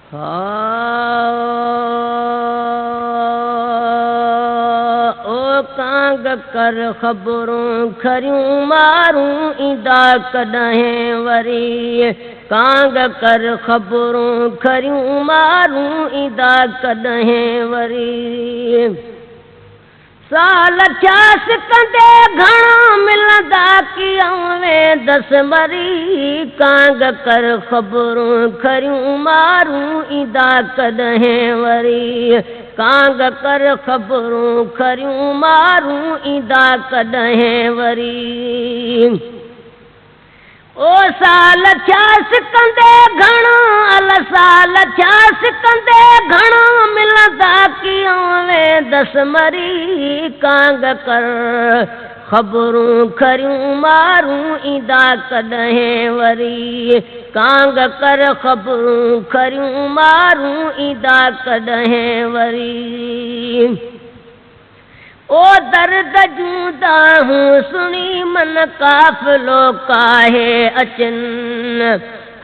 ओ कांग कर ख़बरूं खरियूं मारूं ईंदा कॾहिं वरी। कांग कर ख़बरूं खरियूं मारूं ईंदा कॾहिं वरी। साल थिया सिकंदे घणा मिलंदा कीअं वेंदसि मरी। कांग कर ख़बरूं खरियूं मारूं ईंदा कॾहिं वरी। कांग कर ख़बरूं खरियूं मारूं ईंदा कॾहिं वरी। ओ साल थिया सिकंदे घणा अल साल थिया सिकंदे घणा मिलंदा कीअं वेंदसि मरी। कांग कर ख़बरूं खरियूं मारूं ईंदा कॾहिं वरी। कांग कर ख़बरूं खरियूं मारूं ईंदा कॾहिं वरी। ओ दर्द जूं दाहूं सुणी मन काफ़िलो काहे अचनि।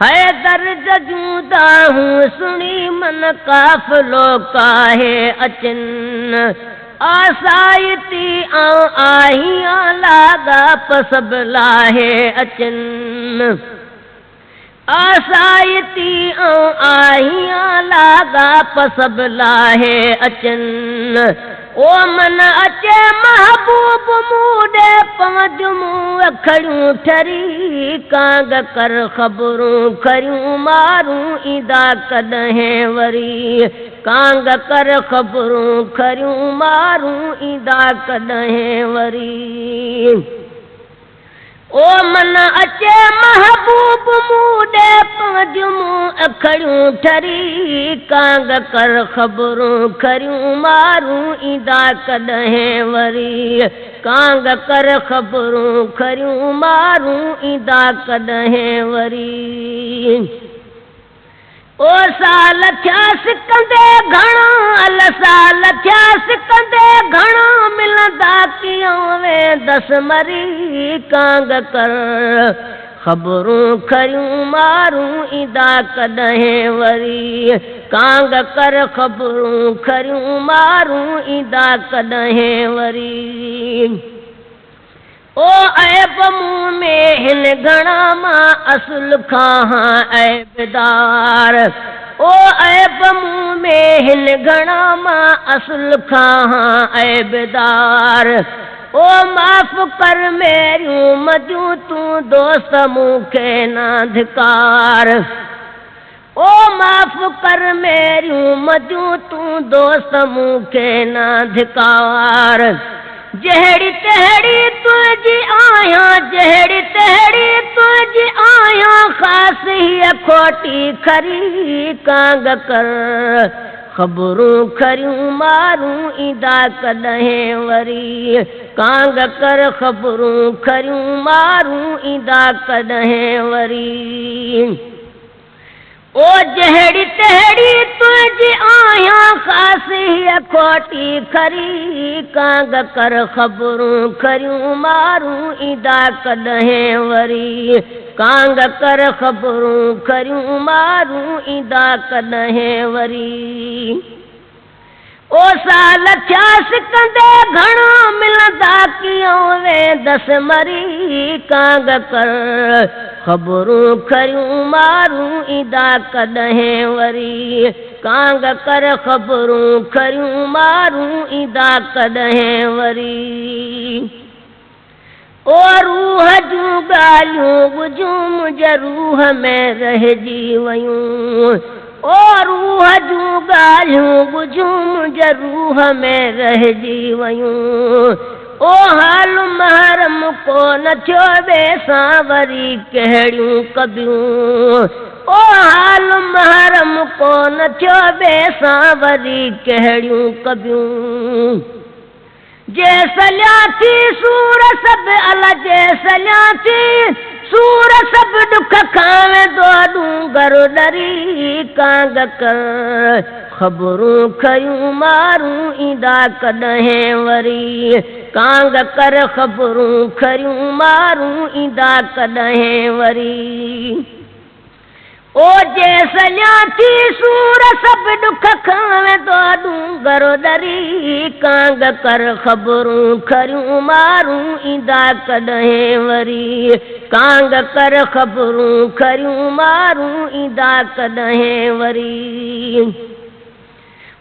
है दर्द जूं दाहूं सुणी मन काफ़िलो काहे अचनि। आसाइती आऊं आहियां लाॻाप सभु लाहे अचनि। आसाइती आऊं आहियां लाॻाप सभु लाहे अचनि। ओ मन अचे महबूब मूं ॾे पवंदियूं मूं अखड़ियूं ठरी। कांग कर ख़बरूं खरियूं मारूं ईंदा कॾहिं वरी। कांग कर ख़बरूं खरियूं मारूं ईंदा कॾहिं वरी। ओ मन अचे महबूब मूं ॾे पवंदियूं मूं अखड़ियूं ठरी। कांग कर ख़बरूं खरियूं मारूं ईंदा कॾहिं वरी। कांग कर ख़बरूं खरियूं मारूं ईंदा कॾहिं वरी। ओ साल थिया सिकंदे घणा अल साल थिया सिकंदे घणा मिलंदा कीअं वेंदसि मरी। कांग कर ख़बरूं खरियूं मारूं ईंदा कॾहिं वरी। कांग कर ख़बरूं खरियूं मारूं ईंदा कॾहिं वरी। ओ ऐब मूं में हिन घणा मां असुल खां ऐबदार। ओ ऐब मूं में हिन घणा मां असुल खां ऐबदार। ओ माफ़ कर मेरियूं मदियूं तूं दोस्त मूंखे ना धिकार। ओ माफ़ कर मेरियूं मदियूं तूं दोस्त मूंखे ना धिकार। जहिड़ी तहिड़ी तुंहिंजी आहियां जहिड़ी तहिड़ी तुंहिंजी आहियां ख़ासि हीअ खोटी खरी। कांग कर ख़बरूं खरियूं मारूं ईंदा कॾहिं वरी। कांग कर ख़बरूं खरियूं मारूं ईंदा कॾहिं वरी। ओ जहिड़ी तहिड़ी तुंहिंजी आहियां ख़ासि हीअ खोटी खरी। कांग कर ख़बरूं खरियूं मारूं ईंदा कॾहिं वरी। कांग कर ख़बरूं खरियूं मारूं ईंदा कॾहिं वरी। ओ साल थिया सिकंदे घणा मिलंदा कीअं वेंदसि मरी। कांग कर ख़बरूं खरियूं मारूं ईंदा कॾहिं वरी। कांग कर ख़बरूं खरियूं मारूं ईंदा कॾहिं वरी। ओ रूह जूं ॻाल्हियूं ॿुझूं मुंहिंजे रूह में रहिजी वयूं। ओ रूह जूं ॻाल्हियूं ॿुझूं मुंहिंजे रूह में रहिजी वयूं। ओ हाल महरम को न थियो ॿिए सां वरी कहिड़ियूं कबियूं। ओ हाल महरम को न थियो ॿिए सां वरी कहिड़ियूं कबियूं। जे सलिया थी सूर सभु अल जे सलिया थी सूर सभु ॾुख खां वेंदो ॾूंगर डरी। कांग कर ख़बरूं खरियूं मारूं ईंदा कॾहिं वरी। कांग कर ख़बरूं खरियूं मारूं ईंदा कॾहिं वरी। ओ जे सॼा थी सूर सब दुख खावे तो डूंगर दरी कांग कर ख़बरूं खरियूं मारूं ईंदा कॾहिं वरी कांग कर ख़बरूं खरियूं मारूं ईंदा कॾहिं वरी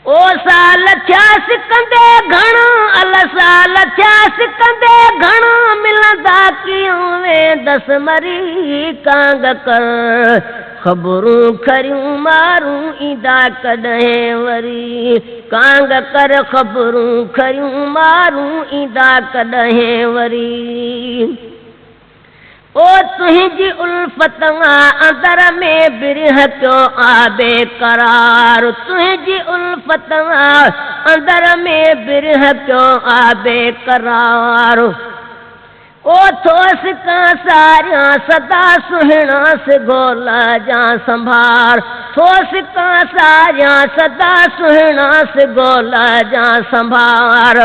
ओ साल थिया सिकंदे घणा अल साल थिया सिकंदे घणा मिलंदा कीअं वेंदसि मरी कांग कर ख़बरूं खरियूं मारूं ईंदा कॾहिं वरी कांग कर ख़बरूं खरियूं मारूं ईंदा कॾहिं वरी ओ तुंहिंजी उल्फत अंदर में बिरह क्यों आबे करार तुंहिंजी उल्फत अंदर में बिरह क्यों आबे करार ओ थोस का सारिया सदा सुहिणा से गोला जा संभार थोस का सारिया सदा सुहिणा से गोला जा संभार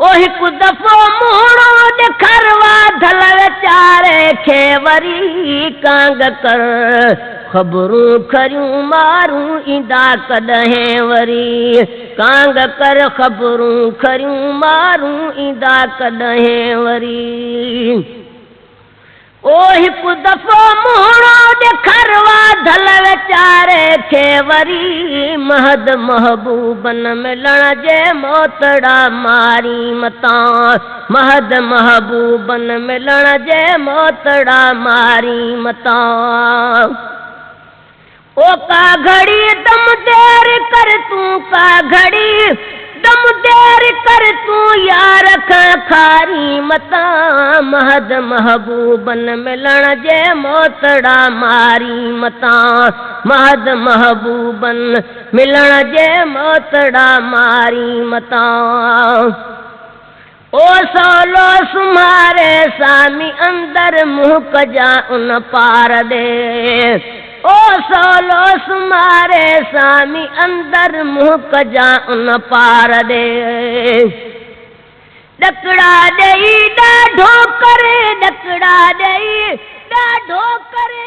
ओ हिकु दफ़ो मुहणो ॾेखारवा धल वीचारे खे वरी कांग कर ख़बरूं खरियूं मारूं ईंदा कॾहिं वरी कांग कर ख़बरूं खरियूं मारूं ईंदा कॾहिं वरी ओ हिकु दफ़ो मुहणो ॾेखारवा धल वीचारे खे वरी महद महबूबन मिलण जे मोतड़ा मारी मतां महद महबूबन मिलण जे मोतड़ा मारी मतां ओ का घड़ी दम देर कर तूं का घड़ी दम देर कर तूं यार खारी मता महद महबूबन मिलण जे मोतड़ा मारी मता महद महबूबन मिलण जे मोतड़ा मारी मता ओ सोलो सुमारे सामी अंदर मुँह कजा उन पार दे ओ सोलो सुमारे सामी अंदर मुँह कजा उन पार दे ॾकड़ा ॾेई ॾाढो करे ॾकड़ा ॾेई ॾाढो करे